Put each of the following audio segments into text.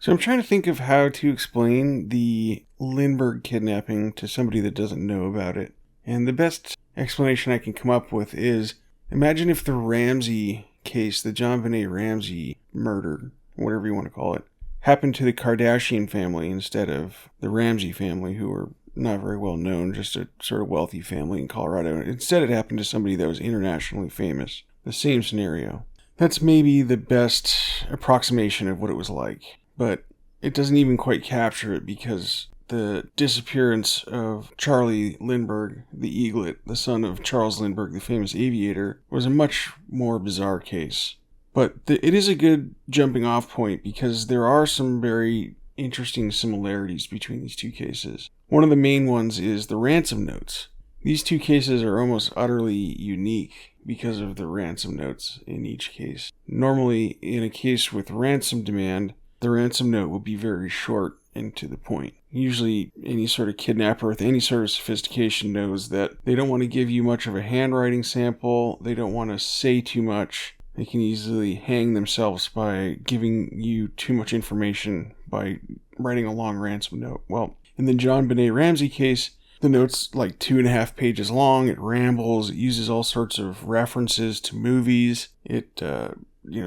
So I'm trying to think of how to explain the Lindbergh kidnapping to somebody that doesn't know about it. And the best explanation I can come up with is, imagine if the Ramsey case, the Jonbenet Ramsey murder, whatever you want to call it, happened to the Kardashian family instead of the Ramsey family, who were not very well known, just a sort of wealthy family in Colorado. Instead, it happened to somebody that was internationally famous. The same scenario. That's maybe the best approximation of what it was like. But it doesn't even quite capture it, because the disappearance of Charlie Lindbergh, the eaglet, the son of Charles Lindbergh, the famous aviator, was a much more bizarre case. But it is a good jumping off point, because there are some very interesting similarities between these two cases. One of the main ones is the ransom notes. These two cases are almost utterly unique because of the ransom notes in each case. Normally, in a case with ransom demand, the ransom note will be very short and to the point. Usually, any sort of kidnapper with any sort of sophistication knows that they don't want to give you much of a handwriting sample. They don't want to say too much. They can easily hang themselves by giving you too much information by writing a long ransom note. Well, in the Jonbenet Ramsey case, the note's like 2.5 pages long. It rambles. It uses all sorts of references to movies. It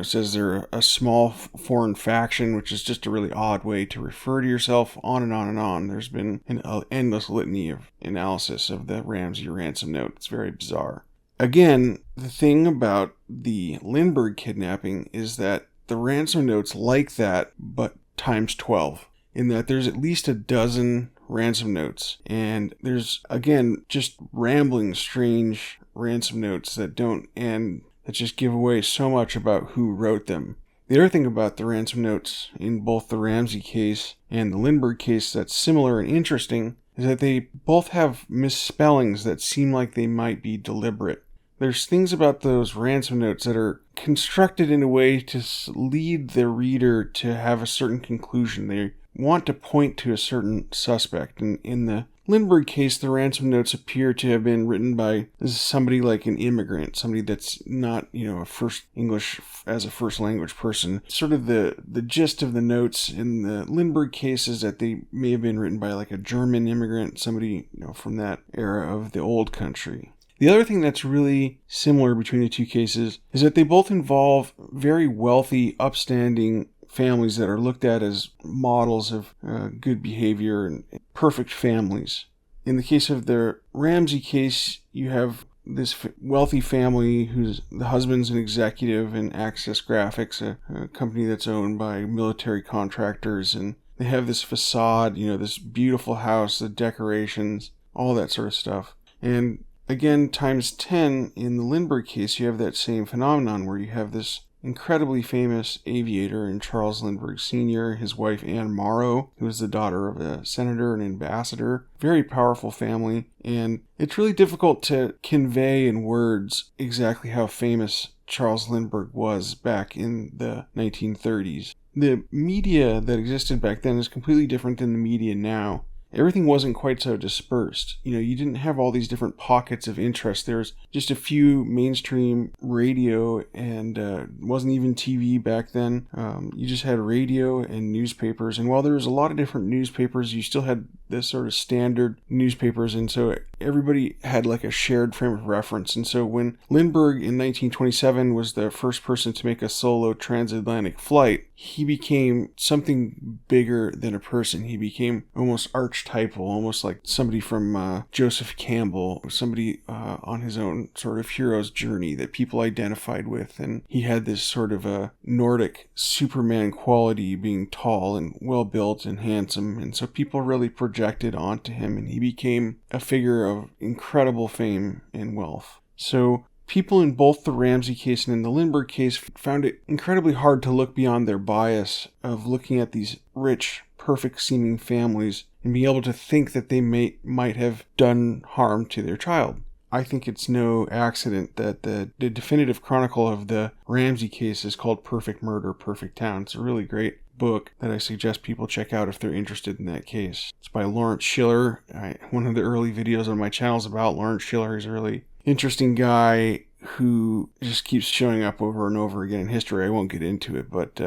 says they're a small foreign faction, which is just a really odd way to refer to yourself, on and on and on. There's been an endless litany of analysis of the Ramsey ransom note. It's very bizarre. Again, the thing about the Lindbergh kidnapping is that the ransom note's like that, but times 12, in that there's at least a dozen ransom notes. And there's, again, just rambling, strange ransom notes that don't end, that just give away so much about who wrote them. The other thing about the ransom notes in both the Ramsey case and the Lindbergh case that's similar and interesting is that they both have misspellings that seem like they might be deliberate. There's things about those ransom notes that are constructed in a way to lead the reader to have a certain conclusion. They want to point to a certain suspect. And in the Lindbergh case, the ransom notes appear to have been written by somebody like an immigrant, somebody that's not, a first English as a first language person. Sort of the gist of the notes in the Lindbergh case is that they may have been written by like a German immigrant, somebody, from that era of the old country. The other thing that's really similar between the two cases is that they both involve very wealthy, upstanding families that are looked at as models of good behavior and perfect families. In the case of the Ramsey case, you have this wealthy family whose the husband's an executive in Access Graphics, a company that's owned by military contractors, and they have this facade, this beautiful house, the decorations, all that sort of stuff. And again, times 10, in the Lindbergh case, you have that same phenomenon where you have this incredibly famous aviator in Charles Lindbergh Sr., his wife Anne Morrow, who is the daughter of a senator and ambassador. Very powerful family, and it's really difficult to convey in words exactly how famous Charles Lindbergh was back in the 1930s. The media that existed back then is completely different than the media now. Everything wasn't quite so dispersed. You didn't have all these different pockets of interest. There's just a few mainstream radio, and wasn't even TV back then. You just had radio and newspapers. And while there was a lot of different newspapers, you still had this sort of standard newspapers. And so everybody had like a shared frame of reference. And so when Lindbergh in 1927 was the first person to make a solo transatlantic flight, he became something bigger than a person. He became almost archetypal, almost like somebody from Joseph Campbell, somebody on his own sort of hero's journey that people identified with. And he had this sort of a Nordic Superman quality, being tall and well-built and handsome. And so people really projected onto him, and he became a figure of incredible fame and wealth. So people in both the Ramsey case and in the Lindbergh case found it incredibly hard to look beyond their bias of looking at these rich, perfect-seeming families and being able to think that they might have done harm to their child. I think it's no accident that the definitive chronicle of the Ramsey case is called Perfect Murder, Perfect Town. It's a really great book that I suggest people check out if they're interested in that case. It's by Lawrence Schiller. One of the early videos on my channel is about Lawrence Schiller. He's a really interesting guy who just keeps showing up over and over again in history. I won't get into it, but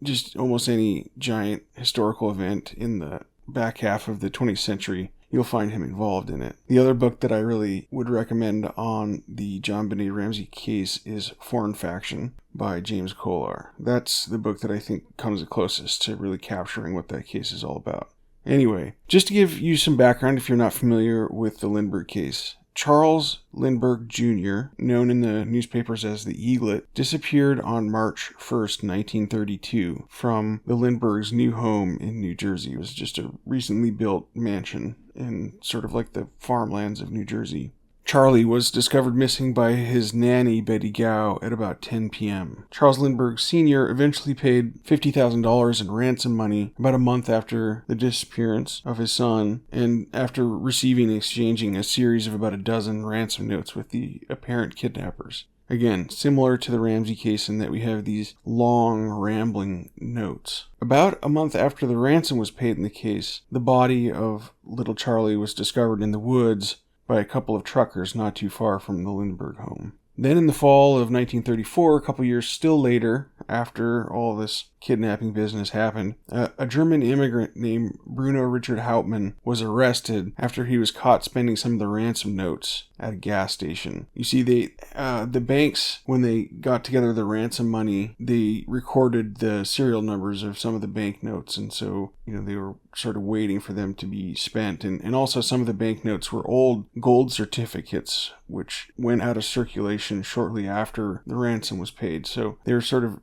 just almost any giant historical event in the back half of the 20th century, you'll find him involved in it. The other book that I really would recommend on the Jonbenet Ramsey case is Foreign Faction by James Kolar. That's the book that I think comes the closest to really capturing what that case is all about. Anyway, just to give you some background if you're not familiar with the Lindbergh case, Charles Lindbergh Jr., known in the newspapers as the Eaglet, disappeared on March 1st, 1932, from the Lindberghs' new home in New Jersey. It was just a recently built mansion in sort of like the farmlands of New Jersey. Charlie was discovered missing by his nanny, Betty Gow, at about 10 p.m. Charles Lindbergh Sr. eventually paid $50,000 in ransom money about a month after the disappearance of his son, and after receiving and exchanging a series of about a dozen ransom notes with the apparent kidnappers. Again, similar to the Ramsey case in that we have these long, rambling notes. About a month after the ransom was paid in the case, the body of little Charlie was discovered in the woods by a couple of truckers not too far from the Lindbergh home. Then in the fall of 1934, a couple years still later, after all this kidnapping business happened, a German immigrant named Bruno Richard Hauptmann was arrested after he was caught spending some of the ransom notes at a gas station. You see, the banks, when they got together the ransom money, they recorded the serial numbers of some of the bank notes, and so, they were sort of waiting for them to be spent. And also some of the banknotes were old gold certificates, which went out of circulation shortly after the ransom was paid. So they were sort of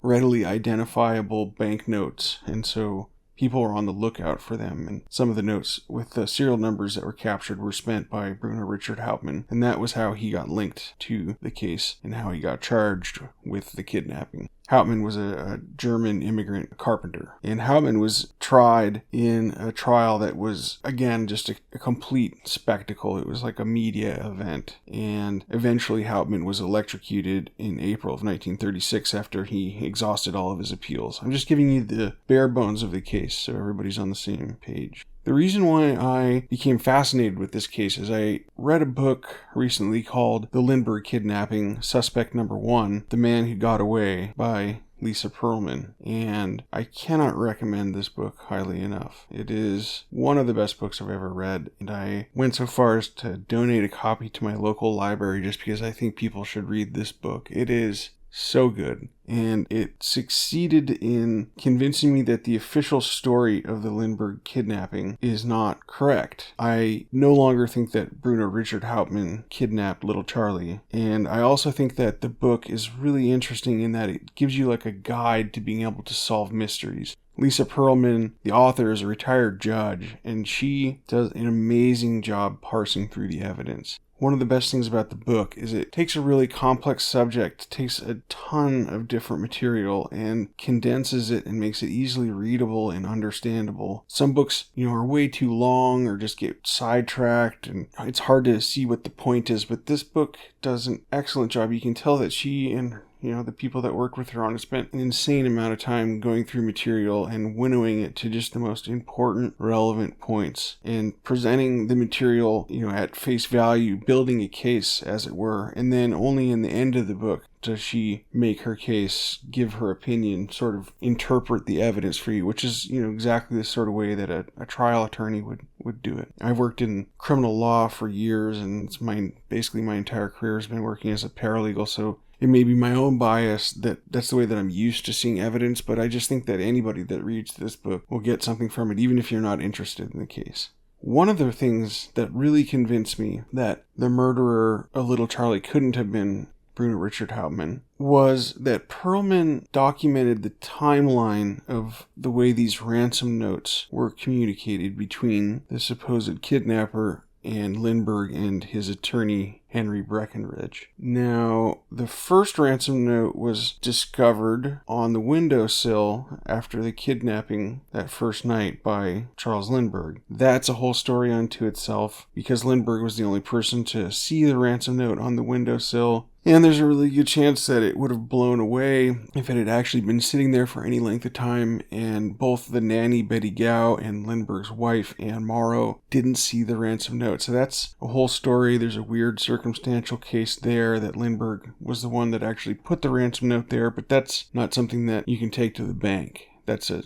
readily identifiable banknotes, and so people were on the lookout for them. And some of the notes with the serial numbers that were captured were spent by Bruno Richard Hauptmann, and that was how he got linked to the case and how he got charged with the kidnapping. Hauptmann was a German immigrant carpenter, and Hauptmann was tried in a trial that was, again, just a complete spectacle. It was like a media event, and eventually Hauptmann was electrocuted in April of 1936 after he exhausted all of his appeals. I'm just giving you the bare bones of the case so everybody's on the same page. The reason why I became fascinated with this case is I read a book recently called The Lindbergh Kidnapping, Suspect Number 1, The Man Who Got Away by Lisa Pearlman, and I cannot recommend this book highly enough. It is one of the best books I've ever read, and I went so far as to donate a copy to my local library just because I think people should read this book. It is so good, and it succeeded in convincing me that the official story of the Lindbergh kidnapping is not correct. I no longer think that Bruno Richard Hauptmann kidnapped little Charlie, and I also think that the book is really interesting in that it gives you like a guide to being able to solve mysteries. Lisa Pearlman, the author, is a retired judge, and she does an amazing job parsing through the evidence. One of the best things about the book is it takes a really complex subject, takes a ton of different material, and condenses it and makes it easily readable and understandable. Some books, are way too long or just get sidetracked, and it's hard to see what the point is, but this book does an excellent job. You can tell that she and the people that worked with her on it spent an insane amount of time going through material and winnowing it to just the most important, relevant points and presenting the material, at face value, building a case, as it were. And then only in the end of the book does she make her case, give her opinion, sort of interpret the evidence for you, which is, exactly the sort of way that a trial attorney would do it. I've worked in criminal law for years, and it's basically my entire career has been working as a paralegal, so it may be my own bias that's the way that I'm used to seeing evidence, but I just think that anybody that reads this book will get something from it, even if you're not interested in the case. One of the things that really convinced me that the murderer of little Charlie couldn't have been Bruno Richard Hauptmann was that Pearlman documented the timeline of the way these ransom notes were communicated between the supposed kidnapper and Lindbergh and his attorney, Henry Breckenridge. Now, the first ransom note was discovered on the windowsill after the kidnapping that first night by Charles Lindbergh. That's a whole story unto itself, because Lindbergh was the only person to see the ransom note on the windowsill. And there's a really good chance that it would have blown away if it had actually been sitting there for any length of time, and both the nanny, Betty Gow, and Lindbergh's wife, Anne Morrow, didn't see the ransom note. So that's a whole story. There's a weird circumstantial case there that Lindbergh was the one that actually put the ransom note there, but that's not something that you can take to the bank. that's a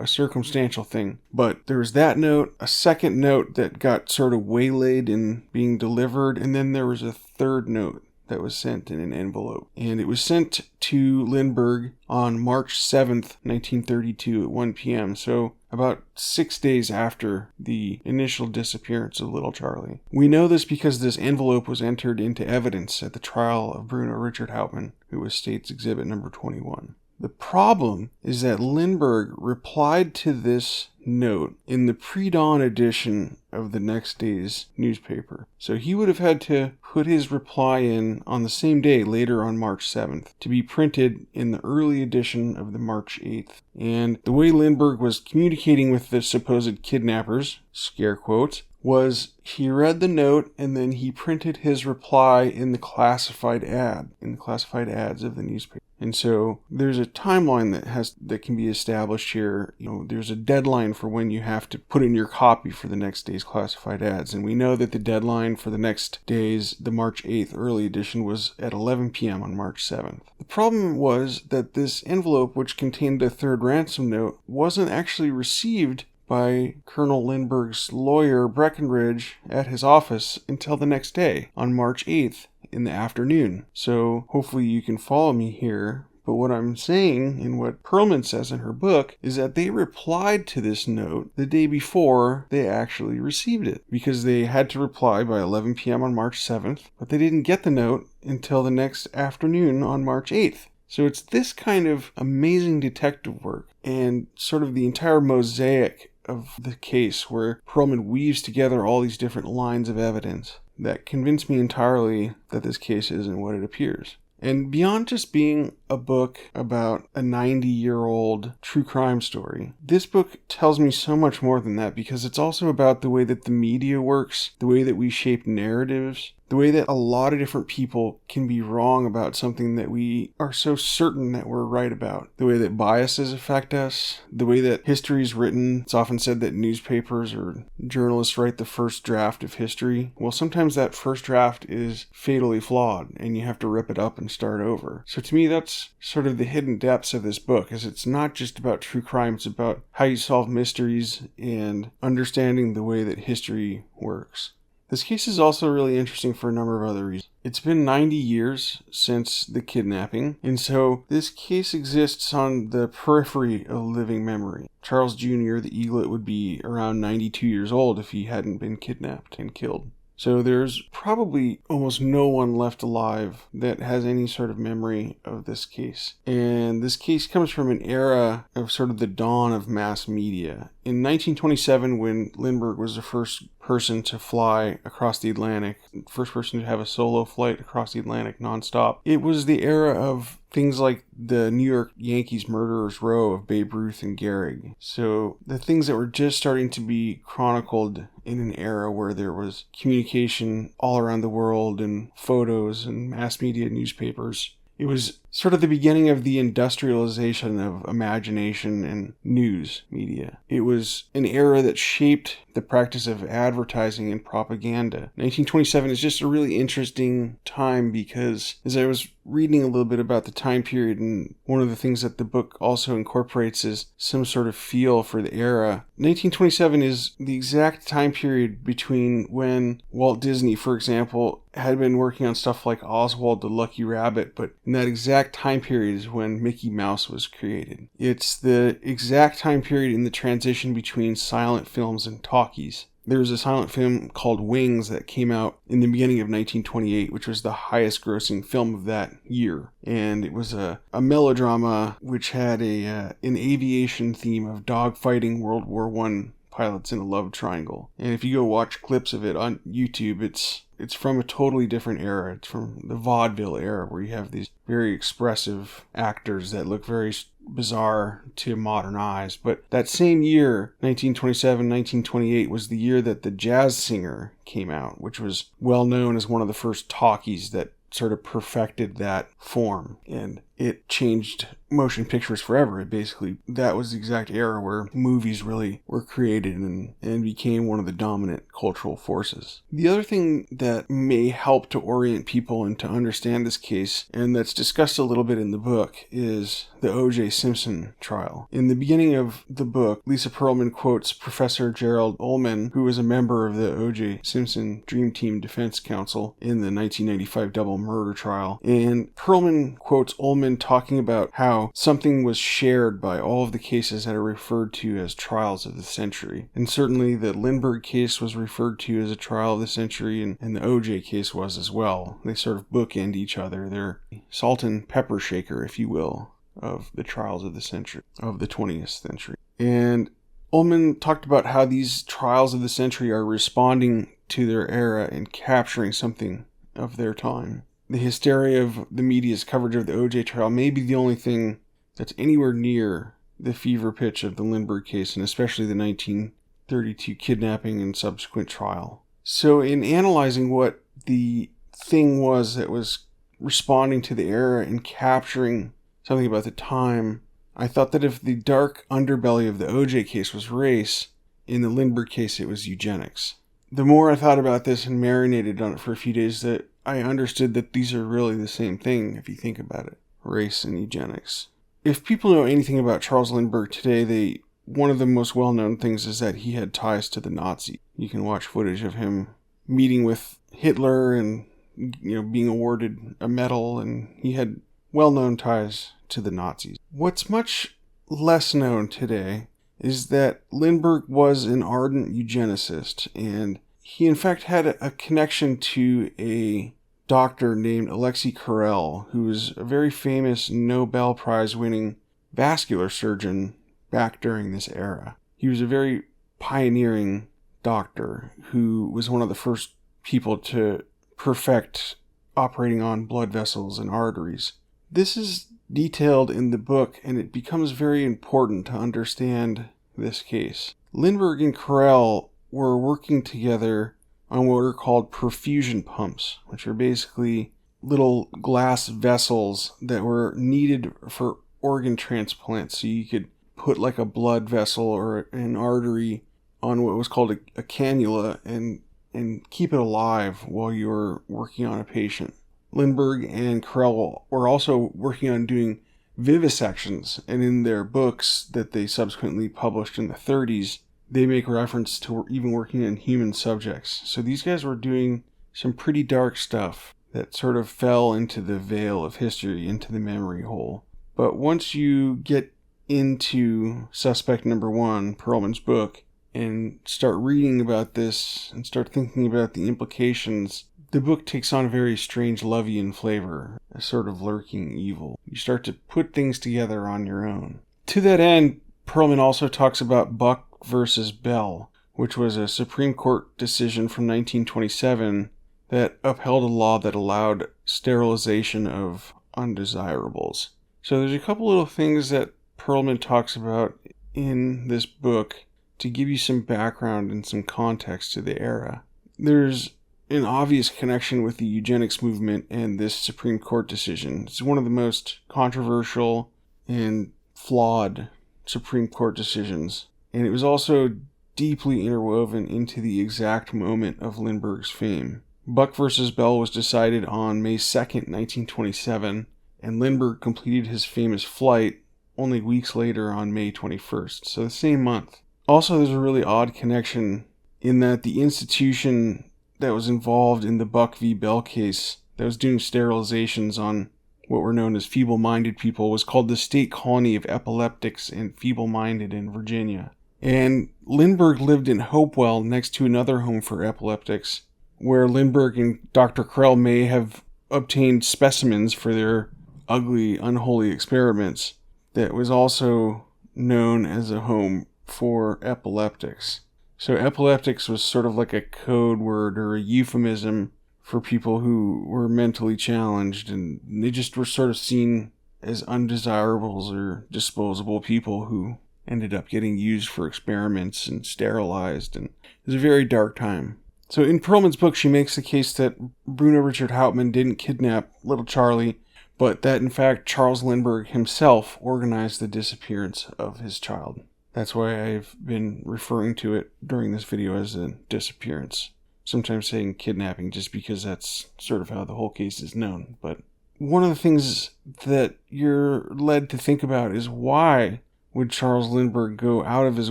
circumstantial thing. But there was that note, a second note that got sort of waylaid in being delivered, and then there was a third note that was sent in an envelope. And it was sent to Lindbergh on March 7th, 1932 at 1 p.m. So about 6 days after the initial disappearance of little Charlie. We know this because this envelope was entered into evidence at the trial of Bruno Richard Hauptmann, who was State's Exhibit number 21. The problem is that Lindbergh replied to this note in the pre-dawn edition of the next day's newspaper. So he would have had to put his reply in on the same day, later on March 7th, to be printed in the early edition of the March 8th. And the way Lindbergh was communicating with the supposed kidnappers, scare quotes, was he read the note and then he printed his reply in the classified ads of the newspaper. And so there's a timeline that can be established here. There's a deadline for when you have to put in your copy for the next day's classified ads. And we know that the deadline for the next day's, the March 8th early edition, was at 11 p.m. on March 7th. The problem was that this envelope, which contained a third ransom note, wasn't actually received by Colonel Lindbergh's lawyer, Breckenridge, at his office until the next day, on March 8th in the afternoon. So hopefully you can follow me here. But what I'm saying, and what Perlman says in her book, is that they replied to this note the day before they actually received it, because they had to reply by 11 p.m. on March 7th, but they didn't get the note until the next afternoon on March 8th. So it's this kind of amazing detective work and sort of the entire mosaic of the case where Perlman weaves together all these different lines of evidence that convince me entirely that this case isn't what it appears. And beyond just being a book about a 90-year-old true crime story, this book tells me so much more than that, because it's also about the way that the media works, the way that we shape narratives, the way that a lot of different people can be wrong about something that we are so certain that we're right about, the way that biases affect us, the way that history is written. It's often said that newspapers or journalists write the first draft of history. Well, sometimes that first draft is fatally flawed and you have to rip it up and start over. So to me, that's sort of the hidden depths of this book, is it's not just about true crime, it's about how you solve mysteries and understanding the way that history works. This case is also really interesting for a number of other reasons. It's been 90 years since the kidnapping, and so this case exists on the periphery of living memory. Charles Jr., the eaglet, would be around 92 years old if he hadn't been kidnapped and killed. So there's probably almost no one left alive that has any sort of memory of this case. And this case comes from an era of sort of the dawn of mass media. In 1927, when Lindbergh was the first person to fly across the Atlantic, first person to have a solo flight across the Atlantic nonstop, it was the era of things like the New York Yankees murderers row of Babe Ruth and Gehrig. So the things that were just starting to be chronicled in an era where there was communication all around the world and photos and mass media newspapers. It was sort of the beginning of the industrialization of imagination and news media. It was an era that shaped the practice of advertising and propaganda. 1927 is just a really interesting time because as I was reading a little bit about the time period, and one of the things that the book also incorporates is some sort of feel for the era. 1927 is the exact time period between when Walt Disney, for example, had been working on stuff like Oswald the Lucky Rabbit, but in that exact time period is when Mickey Mouse was created. It's the exact time period in the transition between silent films and talkies. There was a silent film called Wings that came out in the beginning of 1928, which was the highest grossing film of that year. And it was a melodrama which had an aviation theme of dogfighting World War I pilots in a love triangle. And if you go watch clips of it on YouTube, it's from a totally different era. It's from the vaudeville era, where you have these very expressive actors that look very bizarre to modern eyes. But that same year, 1927, 1928, was the year that The Jazz Singer came out, which was well known as one of the first talkies that sort of perfected that form. And it changed motion pictures forever. That was the exact era where movies really were created and became one of the dominant cultural forces. The other thing that may help to orient people and to understand this case, and that's discussed a little bit in the book, is the O.J. Simpson trial. In the beginning of the book, Lisa Pearlman quotes Professor Gerald Ullman, who was a member of the O.J. Simpson Dream Team Defense Council in the 1995 double murder trial. And Pearlman quotes Ullman talking about how something was shared by all of the cases that are referred to as trials of the century. And certainly the Lindbergh case was referred to as a trial of the century, and the O.J. case was as well. They sort of bookend each other. They're salt and pepper shaker, if you will, of the trials of the century, of the 20th century. And Ullman talked about how these trials of the century are responding to their era and capturing something of their time. The hysteria of the media's coverage of the O.J. trial may be the only thing that's anywhere near the fever pitch of the Lindbergh case, and especially the 1932 kidnapping and subsequent trial. So in analyzing what the thing was that was responding to the era and capturing something about the time, I thought that if the dark underbelly of the O.J. case was race, in the Lindbergh case it was eugenics. The more I thought about this and marinated on it for a few days, that I understood that these are really the same thing if you think about it, race and eugenics. If people know anything about Charles Lindbergh today, one of the most well-known things is that he had ties to the Nazis. You can watch footage of him meeting with Hitler and being awarded a medal, and he had well-known ties to the Nazis. What's much less known today is that Lindbergh was an ardent eugenicist, and he in fact had a connection to a doctor named Alexei Carrel, who was a very famous Nobel Prize winning vascular surgeon back during this era. He was a very pioneering doctor who was one of the first people to perfect operating on blood vessels and arteries. This is detailed in the book, and it becomes very important to understand this case. Lindbergh and Carrel were working together on what are called perfusion pumps, which are basically little glass vessels that were needed for organ transplants. So you could put like a blood vessel or an artery on what was called a cannula and keep it alive while you were working on a patient. Lindbergh and Carrel were also working on doing vivisections, and in their books that they subsequently published in the 30s, they make reference to even working on human subjects. So these guys were doing some pretty dark stuff that sort of fell into the veil of history, into the memory hole. But once you get into Suspect Number 1, Pearlman's book, and start reading about this and start thinking about the implications, the book takes on a very strange Lovian flavor, a sort of lurking evil. You start to put things together on your own. To that end, Pearlman also talks about Buck versus Bell, which was a Supreme Court decision from 1927 that upheld a law that allowed sterilization of undesirables. So there's a couple little things that Pearlman talks about in this book to give you some background and some context to the era. There's an obvious connection with the eugenics movement and this Supreme Court decision. It's one of the most controversial and flawed Supreme Court decisions, and it was also deeply interwoven into the exact moment of Lindbergh's fame. Buck versus Bell was decided on May 2nd, 1927, and Lindbergh completed his famous flight only weeks later on May 21st, so the same month. Also, there's a really odd connection in that the institution that was involved in the Buck v. Bell case that was doing sterilizations on what were known as feeble-minded people was called the State Colony of Epileptics and Feeble-Minded in Virginia. And Lindbergh lived in Hopewell next to another home for epileptics, where Lindbergh and Dr. Carrel may have obtained specimens for their ugly, unholy experiments that was also known as a home for epileptics. So epileptics was sort of like a code word or a euphemism for people who were mentally challenged, and they just were sort of seen as undesirables or disposable people who ended up getting used for experiments and sterilized, and it was a very dark time. So in Pearlman's book, she makes the case that Bruno Richard Hauptmann didn't kidnap little Charlie, but that in fact Charles Lindbergh himself organized the disappearance of his child. That's why I've been referring to it during this video as a disappearance. Sometimes saying kidnapping just because that's sort of how the whole case is known. But one of the things that you're led to think about is, why would Charles Lindbergh go out of his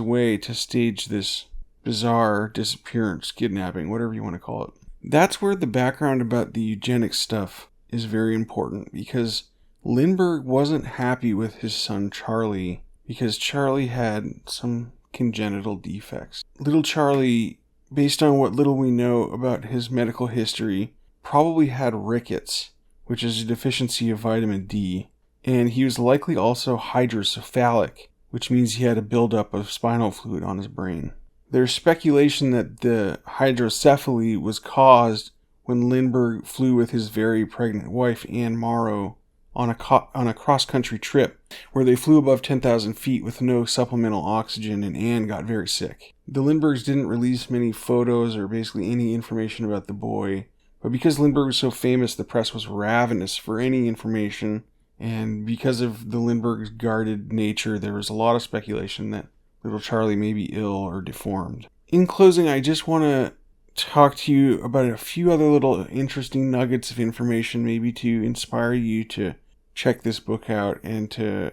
way to stage this bizarre disappearance, kidnapping, whatever you want to call it? That's where the background about the eugenics stuff is very important, because Lindbergh wasn't happy with his son Charlie because Charlie had some congenital defects. Little Charlie, based on what little we know about his medical history, probably had rickets, which is a deficiency of vitamin D, and he was likely also hydrocephalic, which means he had a buildup of spinal fluid on his brain. There's speculation that the hydrocephaly was caused when Lindbergh flew with his very pregnant wife, Anne Morrow, on a cross-country trip where they flew above 10,000 feet with no supplemental oxygen, and Anne got very sick. The Lindberghs didn't release many photos or basically any information about the boy, but because Lindbergh was so famous, the press was ravenous for any information, and because of the Lindbergh's guarded nature, there was a lot of speculation that little Charlie may be ill or deformed. In closing, I just want to talk to you about a few other little interesting nuggets of information, maybe to inspire you to check this book out and to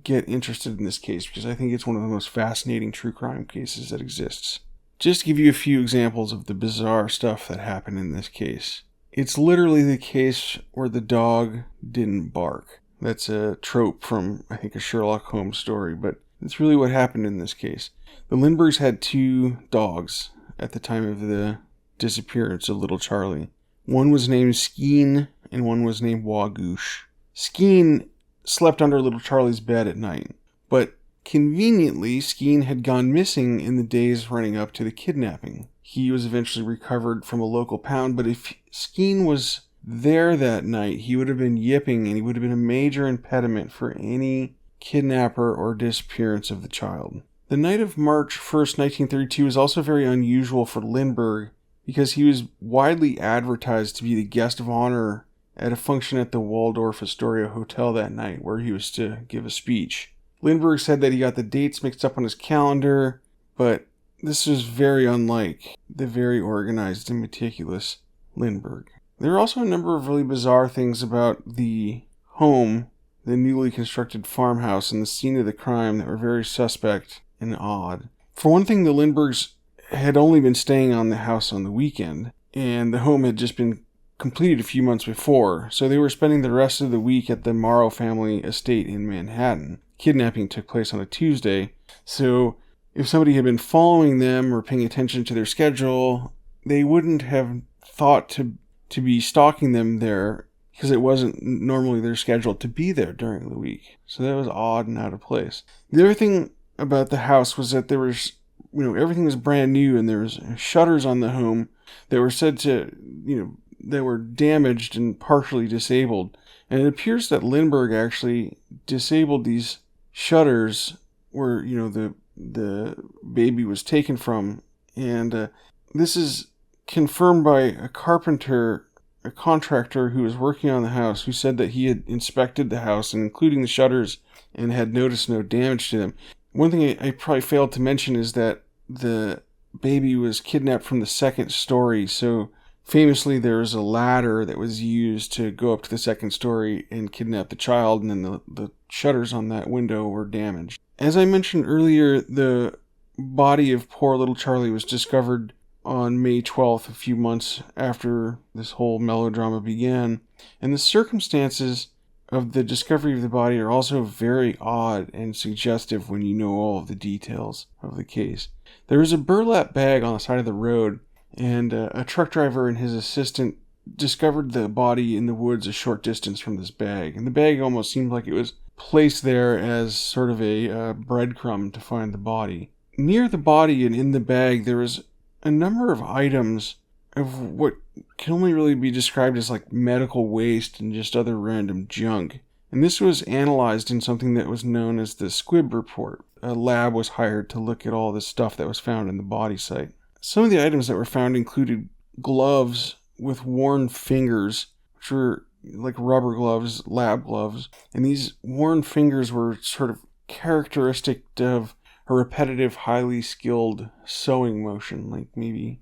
get interested in this case, because I think it's one of the most fascinating true crime cases that exists. Just to give you a few examples of the bizarre stuff that happened in this case. It's literally the case where the dog didn't bark. That's a trope from, I think, a Sherlock Holmes story, but it's really what happened in this case. The Lindberghs had 2 dogs at the time of the disappearance of little Charlie. One was named Skeen and one was named Wagoosh. Skeen slept under little Charlie's bed at night, but conveniently, Skeen had gone missing in the days running up to the kidnapping. He was eventually recovered from a local pound, but if Skeen was there that night, he would have been yipping, and he would have been a major impediment for any kidnapper or disappearance of the child. The night of March 1st, 1932 was also very unusual for Lindbergh because he was widely advertised to be the guest of honor at a function at the Waldorf Astoria Hotel that night, where he was to give a speech. Lindbergh said that he got the dates mixed up on his calendar, but this was very unlike the very organized and meticulous Lindbergh. There are also a number of really bizarre things about the home, the newly constructed farmhouse, and the scene of the crime that were very suspect and odd. For one thing, the Lindberghs had only been staying on the house on the weekend, and the home had just been completed a few months before, so they were spending the rest of the week at the Morrow family estate in Manhattan. Kidnapping took place on a Tuesday, so if somebody had been following them or paying attention to their schedule, they wouldn't have thought to be stalking them there, because it wasn't normally their schedule to be there during the week. So that was odd and out of place. The other thing about the house was that there was, everything was brand new, and there was shutters on the home that were said to, that were damaged and partially disabled. And it appears that Lindbergh actually disabled these shutters where, the baby was taken from. And this is confirmed by a contractor who was working on the house, who said that he had inspected the house, and including the shutters, and had noticed no damage to them. One thing I probably failed to mention is that the baby was kidnapped from the 2nd story, so famously, there was a ladder that was used to go up to the 2nd story and kidnap the child, and then the shutters on that window were damaged. As I mentioned earlier, the body of poor little Charlie was discovered on May 12th, a few months after this whole melodrama began, and the circumstances of the discovery of the body are also very odd and suggestive when you know all of the details of the case. There was a burlap bag on the side of the road, and a truck driver and his assistant discovered the body in the woods a short distance from this bag. And the bag almost seemed like it was placed there as sort of a breadcrumb to find the body. Near the body and in the bag, there was a number of items of what can only really be described as like medical waste and just other random junk. And this was analyzed in something that was known as the Squibb report. A lab was hired to look at all the stuff that was found in the body site. Some of the items that were found included gloves with worn fingers, which were like rubber gloves, lab gloves. And these worn fingers were sort of characteristic of a repetitive, highly skilled sewing motion, like maybe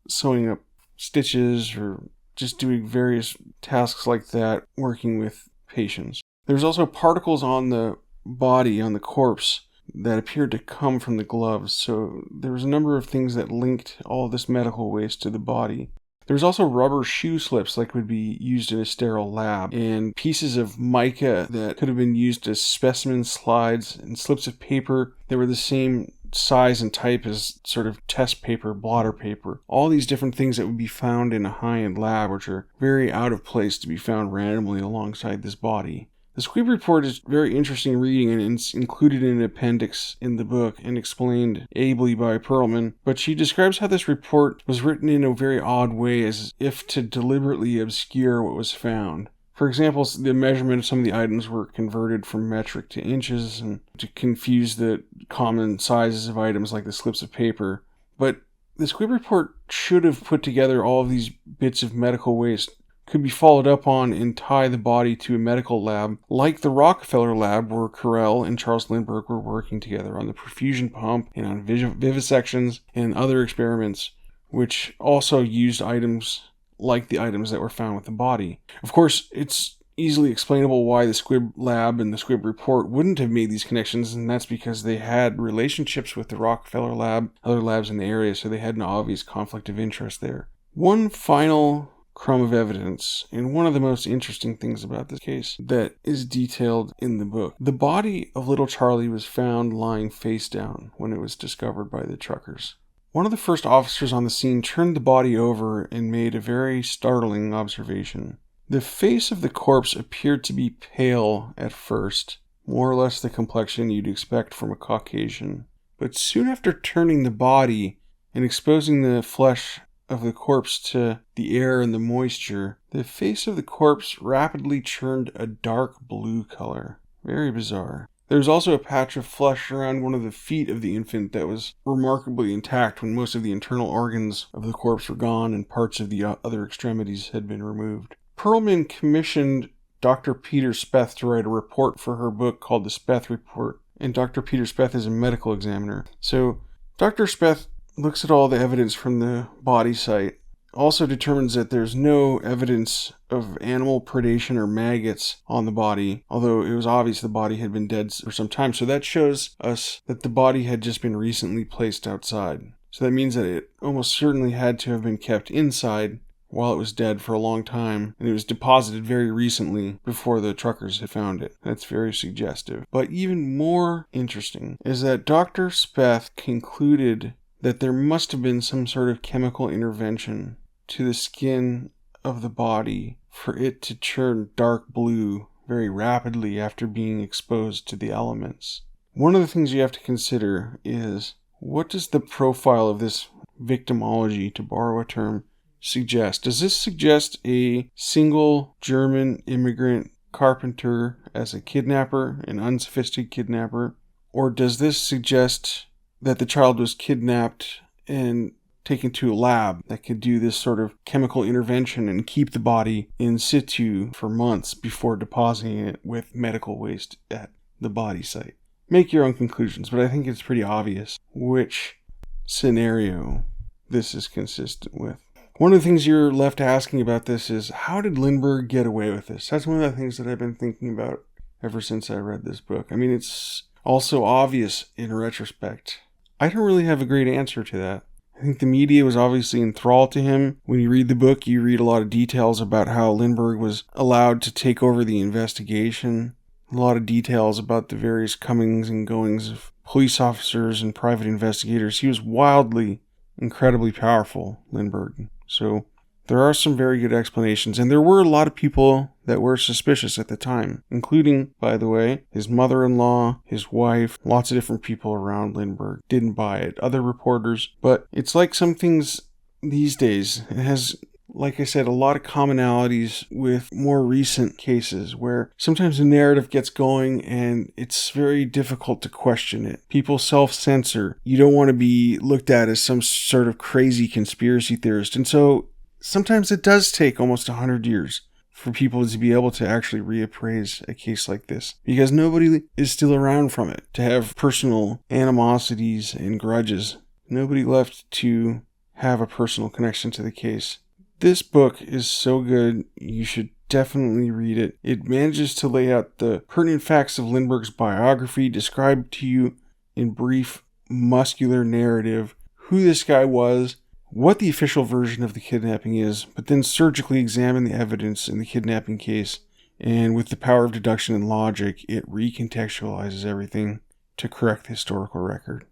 sewing up stitches or just doing various tasks like that, working with patients. There's also particles on the body, on the corpse, that appeared to come from the gloves. So there was a number of things that linked all this medical waste to the body. There was also rubber shoe slips like would be used in a sterile lab, and pieces of mica that could have been used as specimen slides, and slips of paper that were the same size and type as sort of test paper, blotter paper. All these different things that would be found in a high-end lab, which are very out of place to be found randomly alongside this body. The Squibb report is very interesting reading, and it's included in an appendix in the book and explained ably by Perlman, but she describes how this report was written in a very odd way, as if to deliberately obscure what was found. For example, the measurement of some of the items were converted from metric to inches, and to confuse the common sizes of items like the slips of paper. But the Squibb report should have put together all of these bits of medical waste, could be followed up on and tie the body to a medical lab, like the Rockefeller lab where Carell and Charles Lindbergh were working together on the perfusion pump and on vivisections and other experiments, which also used items like the items that were found with the body. Of course, it's easily explainable why the Squibb lab and the Squibb report wouldn't have made these connections, and that's because they had relationships with the Rockefeller lab, other labs in the area, so they had an obvious conflict of interest there. One final crumb of evidence, and one of the most interesting things about this case that is detailed in the book. The body of little Charlie was found lying face down when it was discovered by the truckers. One of the first officers on the scene turned the body over and made a very startling observation. The face of the corpse appeared to be pale at first, more or less the complexion you'd expect from a Caucasian. But soon after turning the body and exposing the flesh of the corpse to the air and the moisture, the face of the corpse rapidly turned a dark blue color. Very bizarre. There was also a patch of flesh around one of the feet of the infant that was remarkably intact when most of the internal organs of the corpse were gone and parts of the other extremities had been removed. Perlman commissioned Dr. Peter Speth to write a report for her book called The Speth Report, and Dr. Peter Speth is a medical examiner. So Dr. Speth looks at all the evidence from the body site, also determines that there's no evidence of animal predation or maggots on the body, although it was obvious the body had been dead for some time. So that shows us that the body had just been recently placed outside. So that means that it almost certainly had to have been kept inside while it was dead for a long time, and it was deposited very recently before the truckers had found it. That's very suggestive. But even more interesting is that Dr. Speth concluded that there must have been some sort of chemical intervention to the skin of the body for it to turn dark blue very rapidly after being exposed to the elements. One of the things you have to consider is, what does the profile of this victimology, to borrow a term, suggest? Does this suggest a single German immigrant carpenter as a kidnapper, an unsophisticated kidnapper? Or does this suggest that the child was kidnapped and taken to a lab that could do this sort of chemical intervention and keep the body in situ for months before depositing it with medical waste at the body site? Make your own conclusions, but I think it's pretty obvious which scenario this is consistent with. One of the things you're left asking about this is, how did Lindbergh get away with this? That's one of the things that I've been thinking about ever since I read this book. I mean, it's also obvious in retrospect. I don't really have a great answer to that. I think the media was obviously enthralled to him. When you read the book, you read a lot of details about how Lindbergh was allowed to take over the investigation. A lot of details about the various comings and goings of police officers and private investigators. He was wildly, incredibly powerful, Lindbergh. So there are some very good explanations, and there were a lot of people that were suspicious at the time, including, by the way, his mother-in-law, his wife, lots of different people around Lindbergh didn't buy it, other reporters. But it's like some things these days, it has, like I said, a lot of commonalities with more recent cases where sometimes the narrative gets going and it's very difficult to question it. People self-censor. You don't want to be looked at as some sort of crazy conspiracy theorist. And so sometimes it does take almost 100 years for people to be able to actually reappraise a case like this, because nobody is still around from it to have personal animosities and grudges. Nobody left to have a personal connection to the case. This book is so good, you should definitely read it. It manages to lay out the pertinent facts of Lindbergh's biography, describe to you in brief, muscular narrative who this guy was, what the official version of the kidnapping is, but then surgically examine the evidence in the kidnapping case, and with the power of deduction and logic, it recontextualizes everything to correct the historical record.